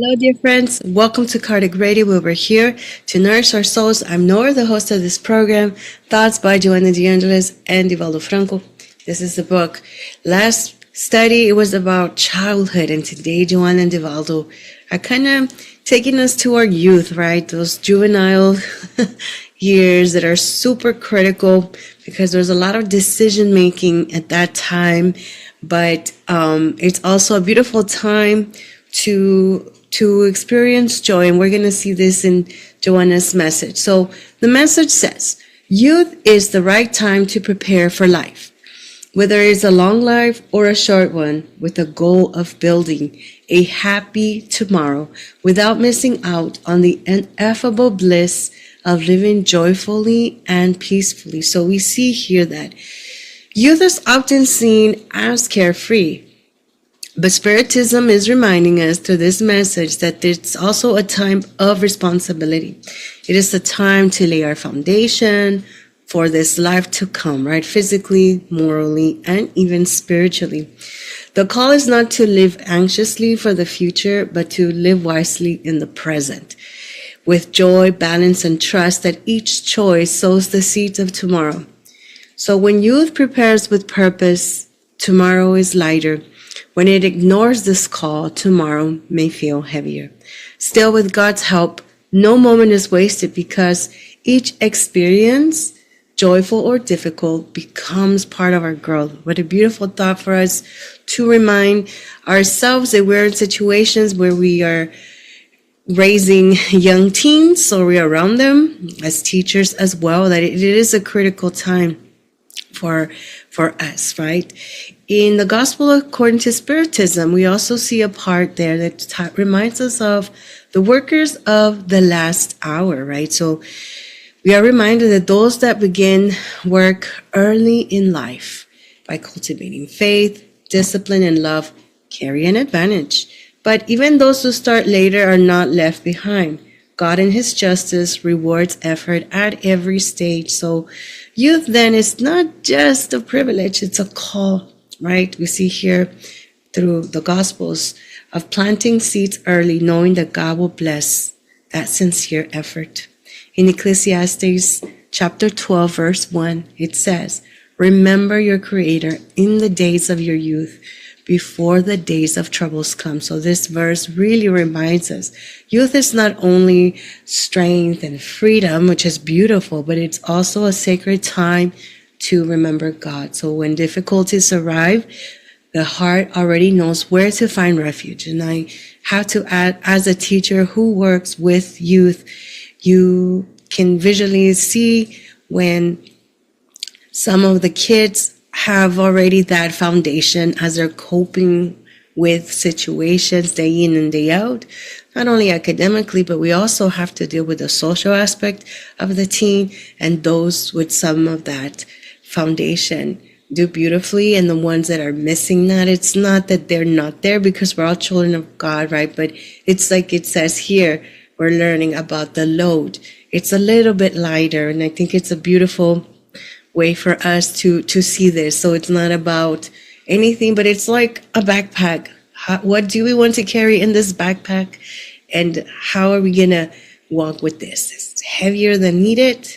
Hello, dear friends. Welcome to Kardec Radio, where we're here to nourish our souls. I'm Norah, the host of this program, Thoughts by Joanna de Angelis and Divaldo Franco. This is the book. Last study, it was about childhood, and today, Joanna and Divaldo are kind of taking us to our youth, right? Those juvenile years that are super critical because there's a lot of decision making at that time, but it's also a beautiful time to experience joy, and we're going to see this in Joanna's message. So the message says, youth is the right time to prepare for life, whether it's a long life or a short one, with the goal of building a happy tomorrow without missing out on the ineffable bliss of living joyfully and peacefully. So we see here that youth is often seen as carefree, but Spiritism is reminding us through this message that it's also a time of responsibility. It is the time to lay our foundation for this life to come, right? Physically, morally, and even spiritually. The call is not to live anxiously for the future, but to live wisely in the present, with joy, balance, and trust that each choice sows the seeds of tomorrow. So when youth prepares with purpose, tomorrow is lighter. When it ignores this call, tomorrow may feel heavier. Still, with God's help, no moment is wasted because each experience, joyful or difficult, becomes part of our growth. What a beautiful thought for us to remind ourselves that we're in situations where we are raising young teens or we're around them as teachers as well, that it is a critical time for us, right? In the Gospel according to Spiritism, we also see a part there that reminds us of the workers of the last hour, right? So we are reminded that those that begin work early in life by cultivating faith, discipline, and love carry an advantage. But even those who start later are not left behind. God in His justice rewards effort at every stage. So youth then is not just a privilege, it's a call, right? We see here through the Gospels of planting seeds early, knowing that God will bless that sincere effort. In Ecclesiastes chapter 12, verse 1, it says, remember your Creator in the days of your youth, before the days of troubles come. So this verse really reminds us, youth is not only strength and freedom, which is beautiful, but it's also a sacred time to remember God. So when difficulties arrive, the heart already knows where to find refuge. And I have to add, as a teacher who works with youth, you can visually see when some of the kids have already that foundation as they're coping with situations day in and day out, not only academically, but we also have to deal with the social aspect of the teen, and those with some of that foundation do beautifully. And the ones that are missing that, it's not that they're not there, because we're all children of God, right? But it's like it says here, we're learning about the load. It's a little bit lighter, and I think it's a beautiful way for us to see this. So it's not about anything, but it's like a backpack. What do we want to carry in this backpack, and how are we gonna walk with this? Is it heavier than needed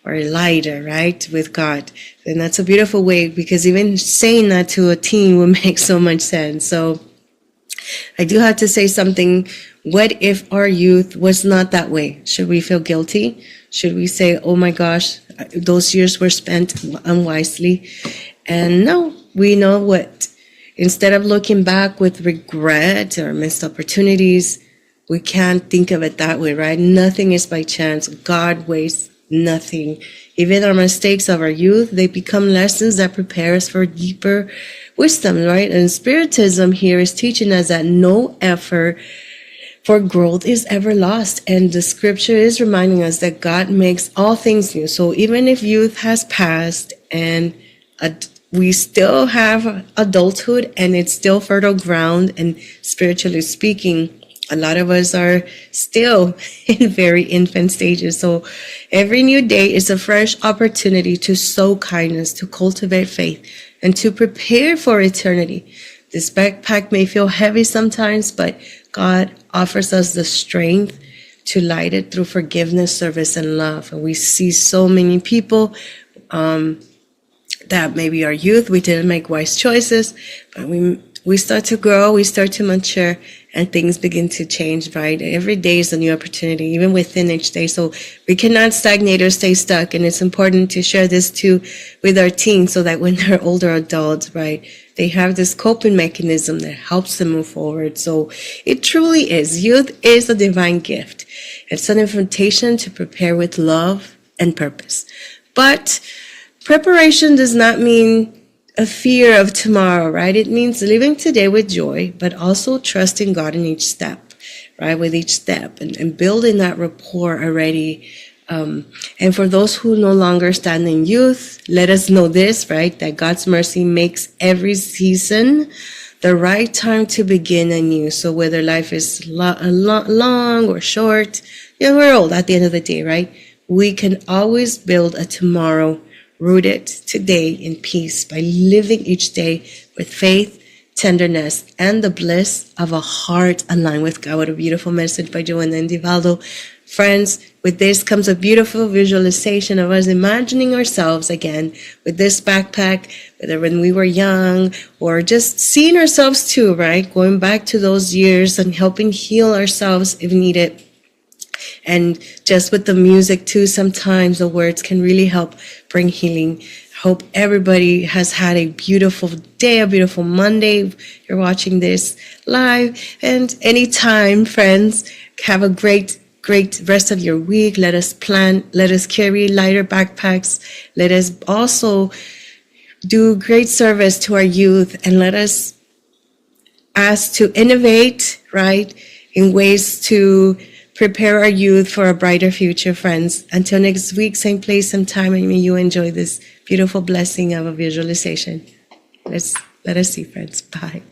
or lighter, right, with God? And that's a beautiful way, because even saying that to a teen will make so much sense. So I do have to say something. What if our youth was not that way? Should we feel guilty? Should we say, oh my gosh, those years were spent unwisely? And no, we know what. Instead of looking back with regret or missed opportunities, we can't think of it that way, right? Nothing is by chance. God wastes nothing. Even our mistakes of our youth, they become lessons that prepare us for deeper wisdom, right? And Spiritism here is teaching us that no effort for growth is ever lost. And the scripture is reminding us that God makes all things new. So even if youth has passed and we still have adulthood and it's still fertile ground, and spiritually speaking, a lot of us are still in very infant stages. So every new day is a fresh opportunity to sow kindness, to cultivate faith, and to prepare for eternity. This backpack may feel heavy sometimes, but God offers us the strength to light it through forgiveness, service, and love. And we see so many people that maybe our youth, we didn't make wise choices, but we start to grow, we start to mature, and things begin to change, right? Every day is a new opportunity, even within each day. So we cannot stagnate or stay stuck. And it's important to share this too with our teens so that when they're older adults, right, they have this coping mechanism that helps them move forward. So it truly is. Youth is a divine gift. It's an invitation to prepare with love and purpose. But preparation does not mean a fear of tomorrow, right? It means living today with joy, but also trusting God in each step, right? With each step and building that rapport already. And for those who no longer stand in youth, let us know this, right? That God's mercy makes every season the right time to begin anew. So whether life is long or short, we're old at the end of the day, right? We can always build a tomorrow rooted today in peace by living each day with faith, tenderness, and the bliss of a heart aligned with God. What a beautiful message by Joanna and Divaldo. Friends, with this comes a beautiful visualization of us imagining ourselves again with this backpack, whether when we were young or just seeing ourselves too, right? Going back to those years and helping heal ourselves if needed. And just with the music too, sometimes the words can really help bring healing. Hope everybody has had a beautiful day, a beautiful Monday. You're watching this live. And anytime, friends, have a great rest of your week. Let us plan. Let us carry lighter backpacks. Let us also do great service to our youth. And let us ask to innovate, right, in ways to prepare our youth for a brighter future, friends. Until next week, same place, same time, and may you enjoy this beautiful blessing of a visualization. Let us see, friends. Bye.